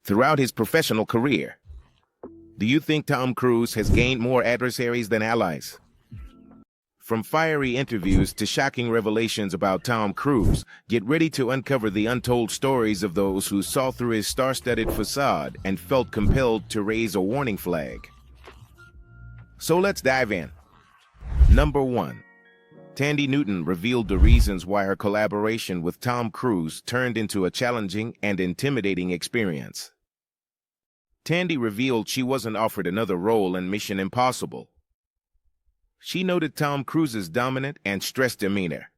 throughout his professional career. Do you think Tom Cruise has gained more adversaries than allies? From fiery interviews to shocking revelations about Tom Cruise, get ready to uncover the untold stories of those who saw through his star-studded facade and felt compelled to raise a warning flag. So let's dive in. Number 1. Thandi Newton revealed the reasons why her collaboration with Tom Cruise turned into a challenging and intimidating experience. Thandi revealed she wasn't offered another role in Mission Impossible. She noted Tom Cruise's dominant and stressed demeanor.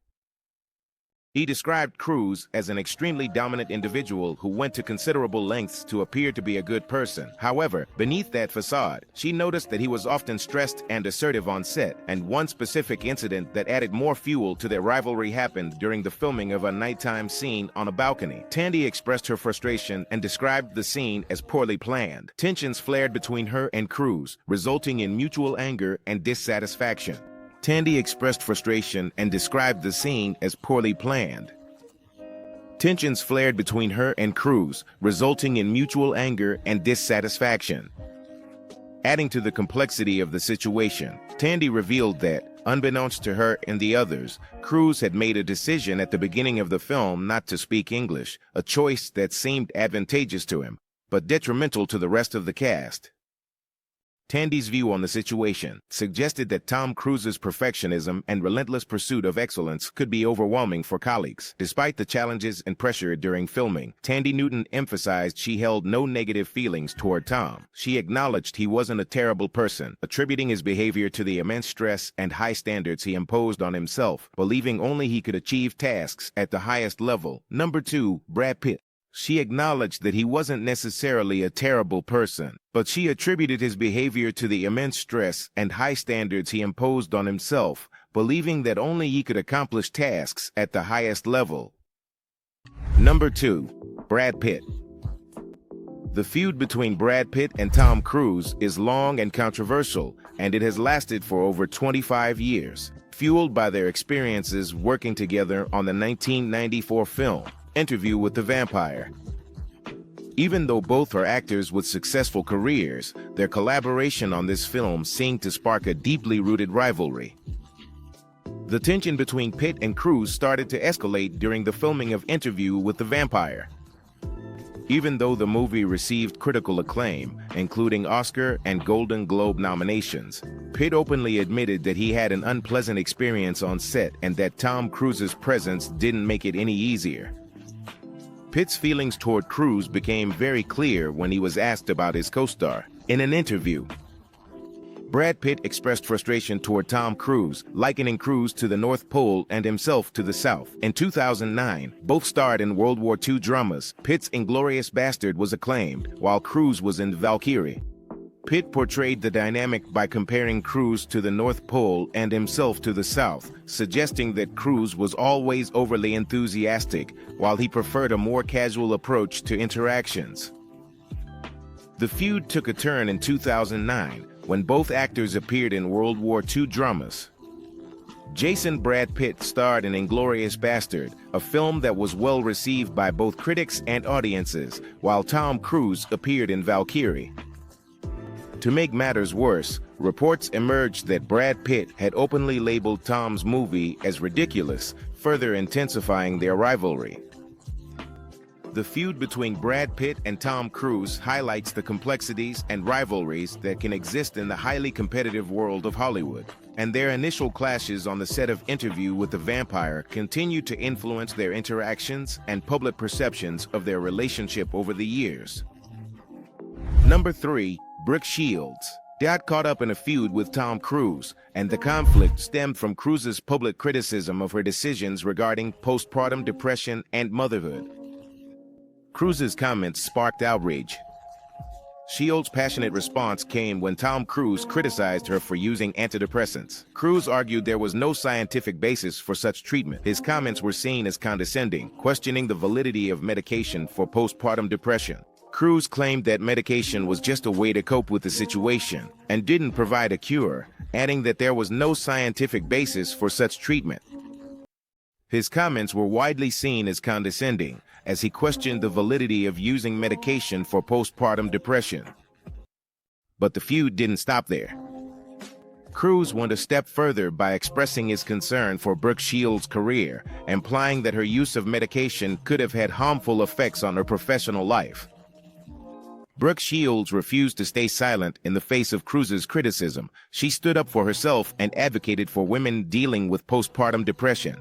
He described Cruise as an extremely dominant individual who went to considerable lengths to appear to be a good person. However, beneath that facade, she noticed that he was often stressed and assertive on set, and one specific incident that added more fuel to their rivalry happened during the filming of a nighttime scene on a balcony. Thandi expressed her frustration and described the scene as poorly planned. Tensions flared between her and Cruise, resulting in mutual anger and dissatisfaction. Thandi expressed frustration and described the scene as poorly planned. Tensions flared between her and Cruise, resulting in mutual anger and dissatisfaction. Adding to the complexity of the situation, Thandi revealed that, unbeknownst to her and the others, Cruise had made a decision at the beginning of the film not to speak English, a choice that seemed advantageous to him, but detrimental to the rest of the cast. Thandi's view on the situation suggested that Tom Cruise's perfectionism and relentless pursuit of excellence could be overwhelming for colleagues. Despite the challenges and pressure during filming, Thandi Newton emphasized she held no negative feelings toward Tom. She acknowledged he wasn't a terrible person, attributing his behavior to the immense stress and high standards he imposed on himself, believing only he could achieve tasks at the highest level. Number 2, Brad Pitt. She acknowledged that he wasn't necessarily a terrible person, but she attributed his behavior to the immense stress and high standards he imposed on himself, believing that only he could accomplish tasks at the highest level. Number 2, Brad Pitt. The feud between Brad Pitt and Tom Cruise is long and controversial, and it has lasted for over 25 years, fueled by their experiences working together on the 1994 film, Interview with the Vampire. Even though both are actors with successful careers, their collaboration on this film seemed to spark a deeply rooted rivalry. The tension between Pitt and Cruise started to escalate during the filming of Interview with the Vampire. Even though the movie received critical acclaim, including Oscar and Golden Globe nominations, Pitt openly admitted that he had an unpleasant experience on set and that Tom Cruise's presence didn't make it any easier. Pitt's feelings toward Cruise became very clear when he was asked about his co-star. In an interview, Brad Pitt expressed frustration toward Tom Cruise, likening Cruise to the North Pole and himself to the South. In 2009, both starred in World War II dramas. Pitt's Inglourious Bastard was acclaimed, while Cruise was in Valkyrie. Pitt portrayed the dynamic by comparing Cruise to the North Pole and himself to the South, suggesting that Cruise was always overly enthusiastic, while he preferred a more casual approach to interactions. The feud took a turn in 2009, when both actors appeared in World War II dramas. Jason Brad Pitt starred in Inglourious Bastard, a film that was well received by both critics and audiences, while Tom Cruise appeared in Valkyrie. To make matters worse, reports emerged that Brad Pitt had openly labeled Tom's movie as ridiculous, further intensifying their rivalry. The feud between Brad Pitt and Tom Cruise highlights the complexities and rivalries that can exist in the highly competitive world of Hollywood, and their initial clashes on the set of Interview with the Vampire continue to influence their interactions and public perceptions of their relationship over the years. Number 3, Brooke Shields. Got caught up in a feud with Tom Cruise, and the conflict stemmed from Cruise's public criticism of her decisions regarding postpartum depression and motherhood. Cruise's comments sparked outrage. Shields' passionate response came when Tom Cruise criticized her for using antidepressants. Cruise argued there was no scientific basis for such treatment. His comments were seen as condescending, questioning the validity of medication for postpartum depression. Cruise claimed that medication was just a way to cope with the situation and didn't provide a cure, adding that there was no scientific basis for such treatment. His comments were widely seen as condescending, as he questioned the validity of using medication for postpartum depression. But the feud didn't stop there. Cruise went a step further by expressing his concern for Brooke Shields' career, implying that her use of medication could have had harmful effects on her professional life. Brooke Shields refused to stay silent in the face of Cruise's criticism. She stood up for herself and advocated for women dealing with postpartum depression.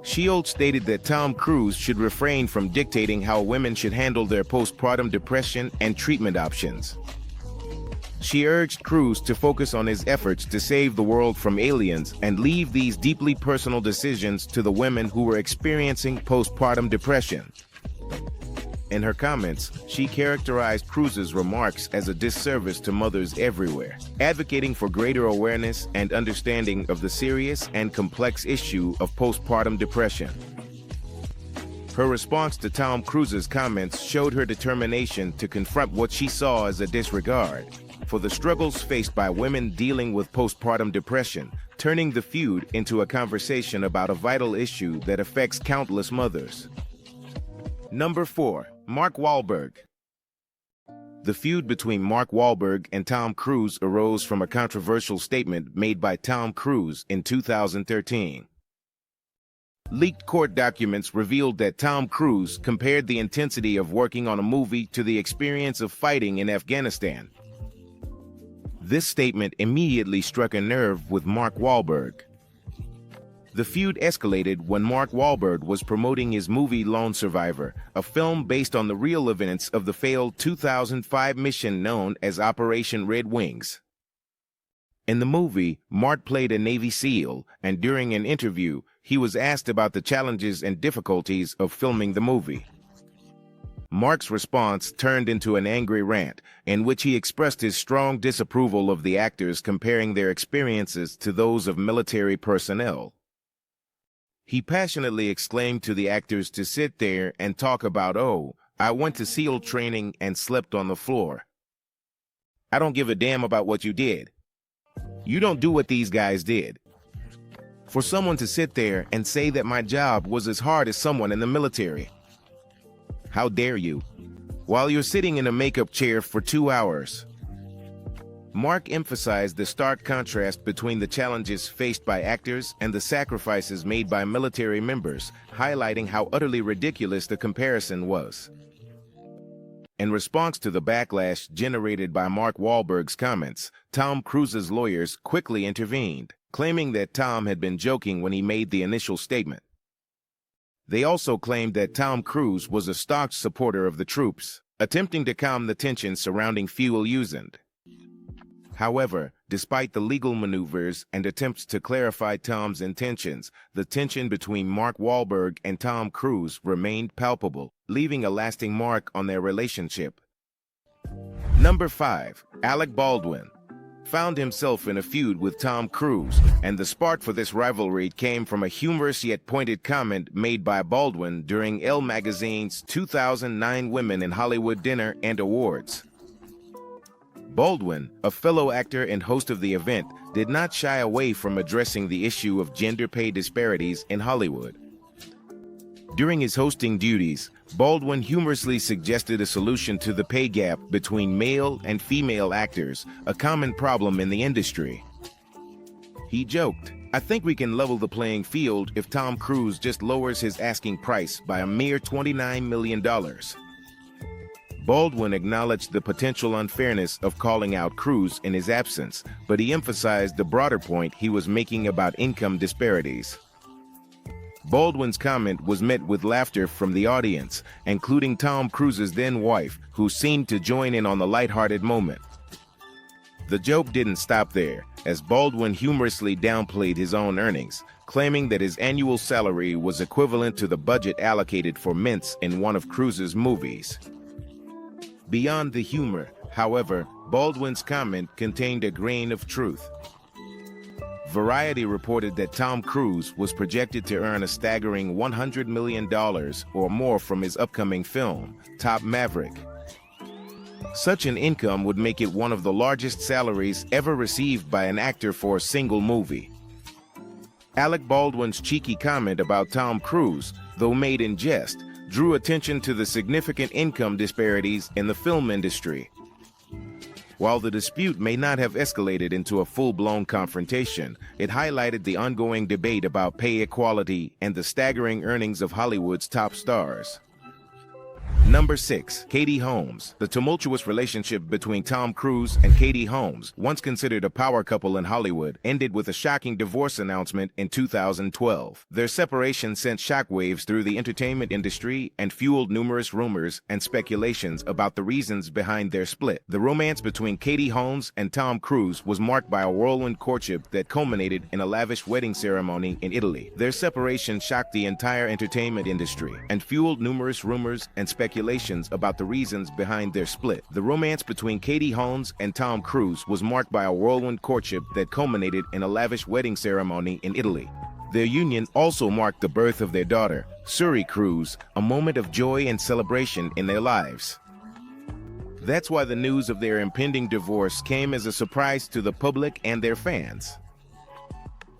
Shields stated that Tom Cruise should refrain from dictating how women should handle their postpartum depression and treatment options. She urged Cruise to focus on his efforts to save the world from aliens and leave these deeply personal decisions to the women who were experiencing postpartum depression. In her comments, she characterized Cruise's remarks as a disservice to mothers everywhere, advocating for greater awareness and understanding of the serious and complex issue of postpartum depression. Her response to Tom Cruise's comments showed her determination to confront what she saw as a disregard for the struggles faced by women dealing with postpartum depression, turning the feud into a conversation about a vital issue that affects countless mothers. Number 4. Mark Wahlberg. The feud between Mark Wahlberg and Tom Cruise arose from a controversial statement made by Tom Cruise in 2013. Leaked court documents revealed that Tom Cruise compared the intensity of working on a movie to the experience of fighting in Afghanistan. This statement immediately struck a nerve with Mark Wahlberg. The feud escalated when Mark Wahlberg was promoting his movie Lone Survivor, a film based on the real events of the failed 2005 mission known as Operation Red Wings. In the movie, Mark played a Navy SEAL, and during an interview, he was asked about the challenges and difficulties of filming the movie. Mark's response turned into an angry rant, in which he expressed his strong disapproval of the actors comparing their experiences to those of military personnel. He passionately exclaimed to the actors to sit there and talk about, "Oh, I went to SEAL training and slept on the floor. I don't give a damn about what you did. You don't do what these guys did." For someone to sit there and say that my job was as hard as someone in the military. How dare you? While you're sitting in a makeup chair for 2 hours. Mark emphasized the stark contrast between the challenges faced by actors and the sacrifices made by military members, highlighting how utterly ridiculous the comparison was. In response to the backlash generated by Mark Wahlberg's comments, Tom Cruise's lawyers quickly intervened, claiming that Tom had been joking when he made the initial statement. They also claimed that Tom Cruise was a staunch supporter of the troops, attempting to calm the tension surrounding fuel usage. However, despite the legal maneuvers and attempts to clarify Tom's intentions, the tension between Mark Wahlberg and Tom Cruise remained palpable, leaving a lasting mark on their relationship. Number 5. Alec Baldwin found himself in a feud with Tom Cruise, and the spark for this rivalry came from a humorous yet pointed comment made by Baldwin during Elle magazine's 2009 Women in Hollywood Dinner and Awards. Baldwin, a fellow actor and host of the event, did not shy away from addressing the issue of gender pay disparities in Hollywood. During his hosting duties, Baldwin humorously suggested a solution to the pay gap between male and female actors, a common problem in the industry. He joked, "I think we can level the playing field if Tom Cruise just lowers his asking price by a mere $29 million. Baldwin acknowledged the potential unfairness of calling out Cruise in his absence, but he emphasized the broader point he was making about income disparities. Baldwin's comment was met with laughter from the audience, including Tom Cruise's then-wife, who seemed to join in on the lighthearted moment. The joke didn't stop there, as Baldwin humorously downplayed his own earnings, claiming that his annual salary was equivalent to the budget allocated for mints in one of Cruise's movies. Beyond the humor, however, Baldwin's comment contained a grain of truth. Variety reported that Tom Cruise was projected to earn a staggering $100 million or more from his upcoming film, Top Maverick. Such an income would make it one of the largest salaries ever received by an actor for a single movie. Alec Baldwin's cheeky comment about Tom Cruise, though made in jest, drew attention to the significant income disparities in the film industry. While the dispute may not have escalated into a full-blown confrontation, it highlighted the ongoing debate about pay equality and the staggering earnings of Hollywood's top stars. Number 6. Katie Holmes. The tumultuous relationship between Tom Cruise and Katie Holmes, once considered a power couple in Hollywood, ended with a shocking divorce announcement in 2012. Their separation sent shockwaves through the entertainment industry and fueled numerous rumors and speculations about the reasons behind their split. The romance between Katie Holmes and Tom Cruise was marked by a whirlwind courtship that culminated in a lavish wedding ceremony in Italy. Their separation shocked the entire entertainment industry and fueled numerous rumors and speculations about the reasons behind their split. The romance between Katie Holmes and Tom Cruise was marked by a whirlwind courtship that culminated in a lavish wedding ceremony in Italy. Their union also marked the birth of their daughter, Suri Cruise, a moment of joy and celebration in their lives. That's why the news of their impending divorce came as a surprise to the public and their fans.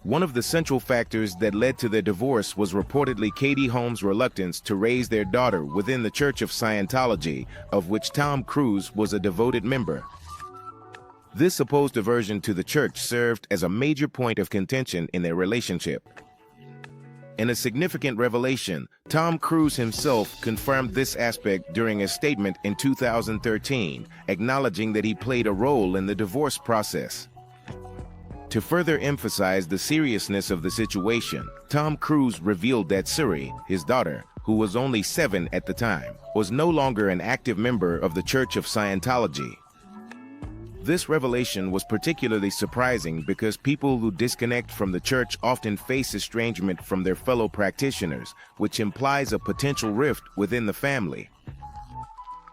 One of the central factors that led to their divorce was reportedly Katie Holmes' reluctance to raise their daughter within the Church of Scientology, of which Tom Cruise was a devoted member. This supposed aversion to the church served as a major point of contention in their relationship. In a significant revelation, Tom Cruise himself confirmed this aspect during a statement in 2013, acknowledging that he played a role in the divorce process. To further emphasize the seriousness of the situation, Tom Cruise revealed that Suri, his daughter, who was only 7 at the time, was no longer an active member of the Church of Scientology. This revelation was particularly surprising because people who disconnect from the church often face estrangement from their fellow practitioners, which implies a potential rift within the family.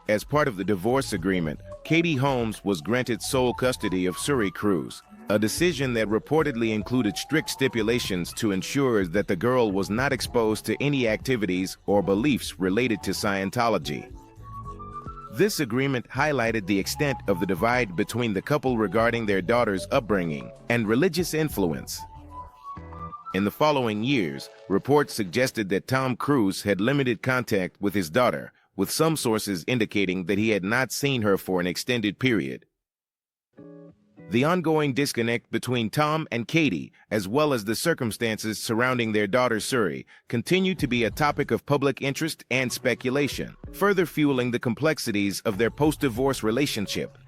As part of the divorce agreement, Katie Holmes was granted sole custody of Suri Cruise, a decision that reportedly included strict stipulations to ensure that the girl was not exposed to any activities or beliefs related to Scientology. This agreement highlighted the extent of the divide between the couple regarding their daughter's upbringing and religious influence. In the following years, reports suggested that Tom Cruise had limited contact with his daughter, with some sources indicating that he had not seen her for an extended period. The ongoing disconnect between Tom and Katie, as well as the circumstances surrounding their daughter Suri, continue to be a topic of public interest and speculation, further fueling the complexities of their post-divorce relationship.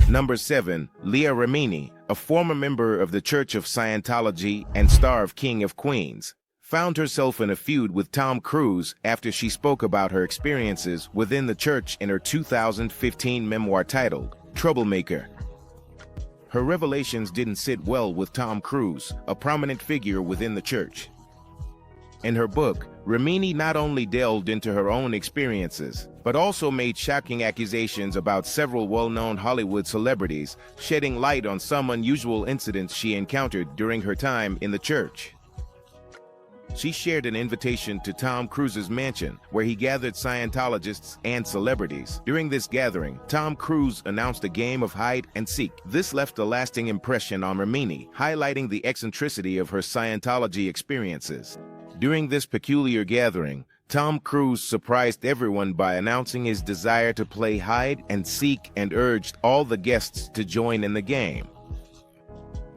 Number 7. Leah Remini, a former member of the Church of Scientology and star of King of Queens, found herself in a feud with Tom Cruise after she spoke about her experiences within the church in her 2015 memoir titled Troublemaker. Her revelations didn't sit well with Tom Cruise, a prominent figure within the church. In her book, Remini not only delved into her own experiences, but also made shocking accusations about several well-known Hollywood celebrities, shedding light on some unusual incidents she encountered during her time in the church. She shared an invitation to Tom Cruise's mansion, where he gathered Scientologists and celebrities. During this gathering, Tom Cruise announced a game of hide and seek. This left a lasting impression on Remini, highlighting the eccentricity of her Scientology experiences. During this peculiar gathering, Tom Cruise surprised everyone by announcing his desire to play hide and seek and urged all the guests to join in the game.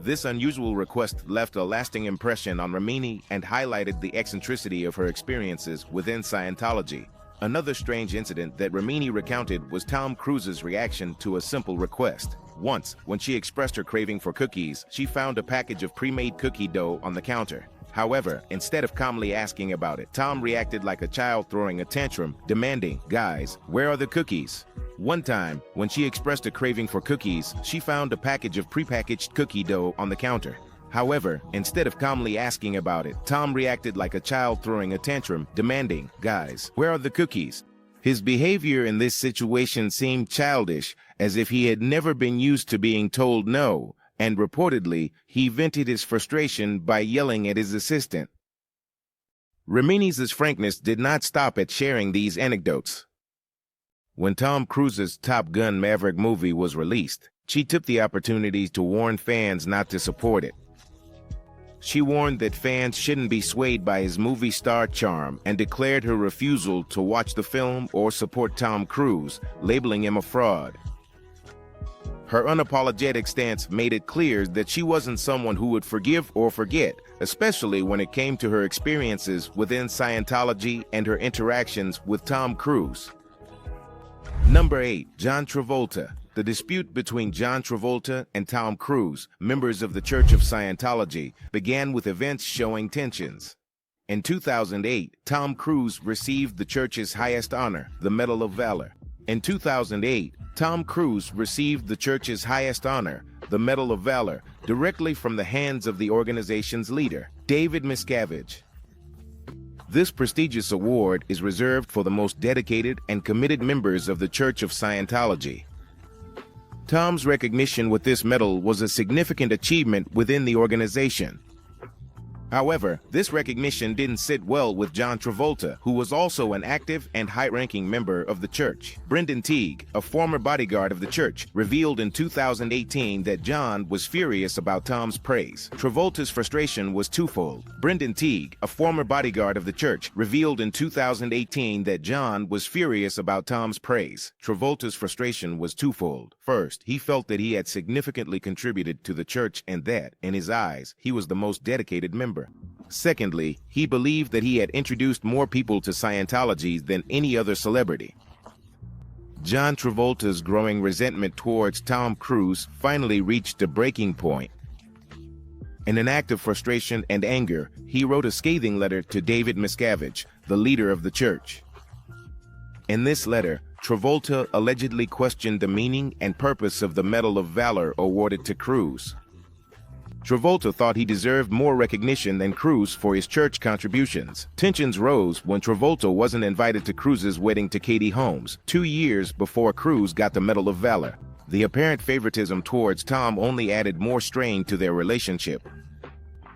This unusual request left a lasting impression on Remini and highlighted the eccentricity of her experiences within Scientology. Another strange incident that Remini recounted was Tom Cruise's reaction to a simple request. Once, when she expressed her craving for cookies, she found a package of pre-made cookie dough on the counter. However, instead of calmly asking about it, Tom reacted like a child throwing a tantrum, demanding, "Guys, where are the cookies?" One time, when she expressed a craving for cookies, she found a package of prepackaged cookie dough on the counter. However, instead of calmly asking about it, Tom reacted like a child throwing a tantrum, demanding, "Guys, where are the cookies?" His behavior in this situation seemed childish, as if he had never been used to being told no, and reportedly, he vented his frustration by yelling at his assistant. Remini's frankness did not stop at sharing these anecdotes. When Tom Cruise's Top Gun Maverick movie was released, she took the opportunity to warn fans not to support it. She warned that fans shouldn't be swayed by his movie star charm and declared her refusal to watch the film or support Tom Cruise, labeling him a fraud. Her unapologetic stance made it clear that she wasn't someone who would forgive or forget, especially when it came to her experiences within Scientology and her interactions with Tom Cruise. Number 8. John Travolta. The dispute between John Travolta and Tom Cruise, members of the Church of Scientology, began with events showing tensions. In 2008, Tom Cruise received the church's highest honor, the Medal of Valor. In 2008, Tom Cruise received the church's highest honor, the Medal of Valor, directly from the hands of the organization's leader, David Miscavige. This prestigious award is reserved for the most dedicated and committed members of the Church of Scientology. Tom's recognition with this medal was a significant achievement within the organization. However, this recognition didn't sit well with John Travolta, who was also an active and high-ranking member of the church. Brendan Teague, a former bodyguard of the church, revealed in 2018 that John was furious about Tom's praise. Travolta's frustration was twofold. Brendan Teague, a former bodyguard of the church, revealed in 2018 that John was furious about Tom's praise. Travolta's frustration was twofold. First, he felt that he had significantly contributed to the church and that, in his eyes, he was the most dedicated member. Secondly, he believed that he had introduced more people to Scientology than any other celebrity. John Travolta's growing resentment towards Tom Cruise finally reached a breaking point. In an act of frustration and anger, he wrote a scathing letter to David Miscavige, the leader of the church. In this letter, Travolta allegedly questioned the meaning and purpose of the Medal of Valor awarded to Cruise. Travolta thought he deserved more recognition than Cruise for his church contributions. Tensions rose when Travolta wasn't invited to Cruise's wedding to Katie Holmes, 2 years before Cruise got the Medal of Valor. The apparent favoritism towards Tom only added more strain to their relationship.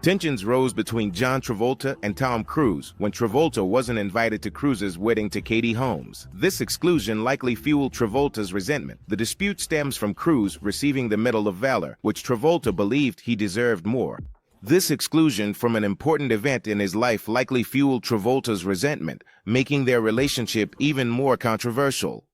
Tensions rose between John Travolta and Tom Cruise when Travolta wasn't invited to Cruise's wedding to Katie Holmes. This exclusion likely fueled Travolta's resentment. The dispute stems from Cruise receiving the Medal of Valor, which Travolta believed he deserved more. This exclusion from an important event in his life likely fueled Travolta's resentment, making their relationship even more controversial.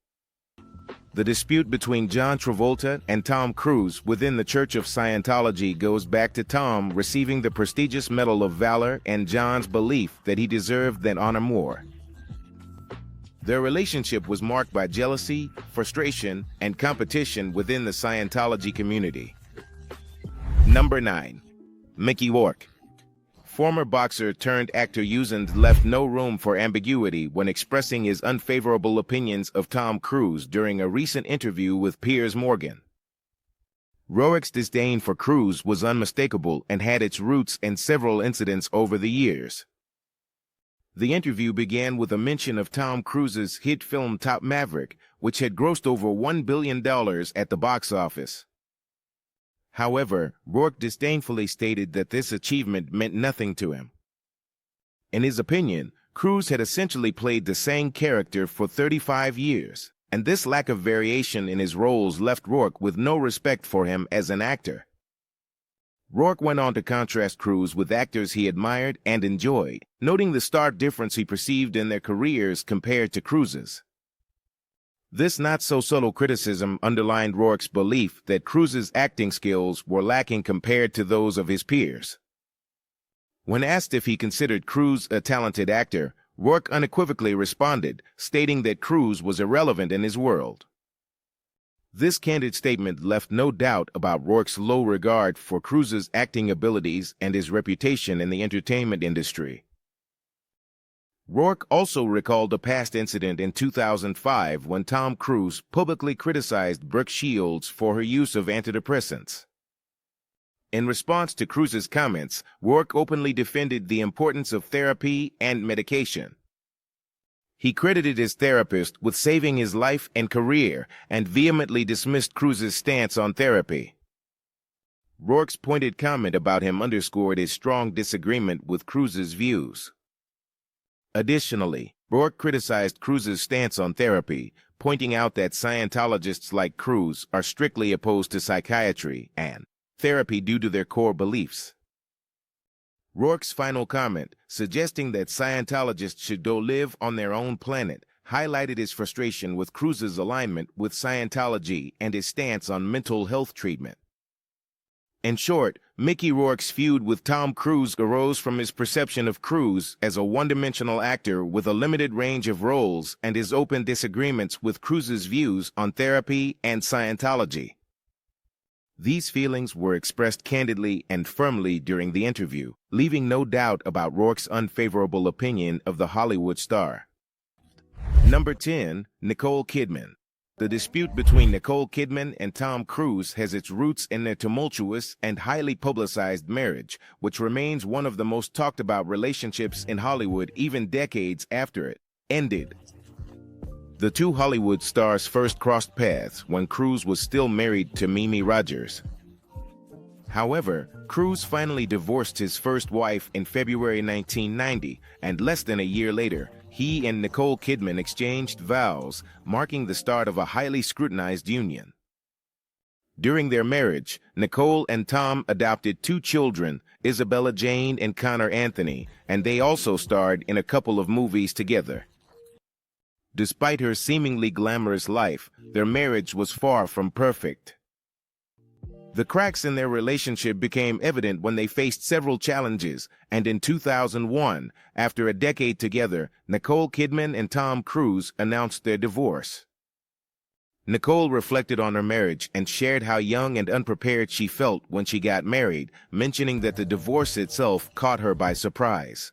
The dispute between John Travolta and Tom Cruise within the Church of Scientology goes back to Tom receiving the prestigious Medal of Valor and John's belief that he deserved that honor more. Their relationship was marked by jealousy, frustration, and competition within the Scientology community. Number 9. Mickey Rourke. Former boxer turned actor Usand left no room for ambiguity when expressing his unfavorable opinions of Tom Cruise during a recent interview with Piers Morgan. Rourke's disdain for Cruise was unmistakable and had its roots in several incidents over the years. The interview began with a mention of Tom Cruise's hit film Top Maverick, which had grossed over $1 billion at the box office. However, Rourke disdainfully stated that this achievement meant nothing to him. In his opinion, Cruise had essentially played the same character for 35 years, and this lack of variation in his roles left Rourke with no respect for him as an actor. Rourke went on to contrast Cruise with actors he admired and enjoyed, noting the stark difference he perceived in their careers compared to Cruise's. This not-so-subtle criticism underlined Rourke's belief that Cruise's acting skills were lacking compared to those of his peers. When asked if he considered Cruise a talented actor, Rourke unequivocally responded, stating that Cruise was irrelevant in his world. This candid statement left no doubt about Rourke's low regard for Cruise's acting abilities and his reputation in the entertainment industry. Rourke also recalled a past incident in 2005 when Tom Cruise publicly criticized Brooke Shields for her use of antidepressants. In response to Cruise's comments, Rourke openly defended the importance of therapy and medication. He credited his therapist with saving his life and career and vehemently dismissed Cruise's stance on therapy. Rourke's pointed comment about him underscored his strong disagreement with Cruise's views. Additionally, Rourke criticized Cruise's stance on therapy, pointing out that Scientologists like Cruise are strictly opposed to psychiatry and therapy due to their core beliefs. Rourke's final comment, suggesting that Scientologists should go live on their own planet, highlighted his frustration with Cruise's alignment with Scientology and his stance on mental health treatment. In short, Mickey Rourke's feud with Tom Cruise arose from his perception of Cruise as a one-dimensional actor with a limited range of roles and his open disagreements with Cruise's views on therapy and Scientology. These feelings were expressed candidly and firmly during the interview, leaving no doubt about Rourke's unfavorable opinion of the Hollywood star. Number 10. Nicole Kidman. The dispute between Nicole Kidman and Tom Cruise has its roots in their tumultuous and highly publicized marriage, which remains one of the most talked about relationships in Hollywood even decades after it ended. The two Hollywood stars first crossed paths when Cruise was still married to Mimi Rogers. However, Cruise finally divorced his first wife in February 1990, and less than a year later, he and Nicole Kidman exchanged vows, marking the start of a highly scrutinized union. During their marriage, Nicole and Tom adopted two children, Isabella Jane and Connor Anthony, and they also starred in a couple of movies together. Despite her seemingly glamorous life, their marriage was far from perfect. The cracks in their relationship became evident when they faced several challenges, and in 2001, after a decade together, Nicole Kidman and Tom Cruise announced their divorce. Nicole reflected on her marriage and shared how young and unprepared she felt when she got married, mentioning that the divorce itself caught her by surprise.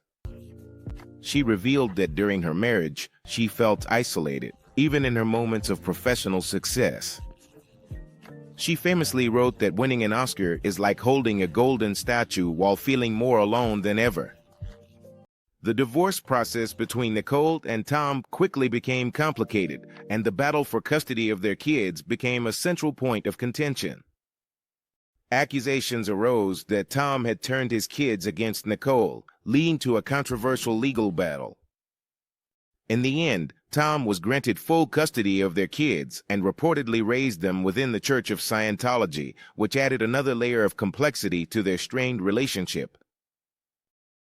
She revealed that during her marriage, she felt isolated, even in her moments of professional success. She famously wrote that winning an Oscar is like holding a golden statue while feeling more alone than ever. The divorce process between Nicole and Tom quickly became complicated, and the battle for custody of their kids became a central point of contention. Accusations arose that Tom had turned his kids against Nicole, leading to a controversial legal battle. In the end, Tom was granted full custody of their kids and reportedly raised them within the Church of Scientology, which added another layer of complexity to their strained relationship.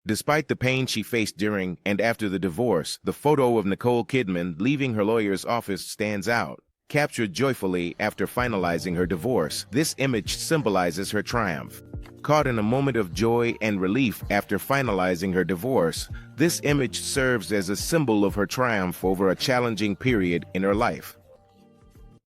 Despite the pain she faced during and after the divorce, the photo of Nicole Kidman leaving her lawyer's office stands out. Captured joyfully after finalizing her divorce, this image symbolizes her triumph. Caught in a moment of joy and relief after finalizing her divorce, this image serves as a symbol of her triumph over a challenging period in her life.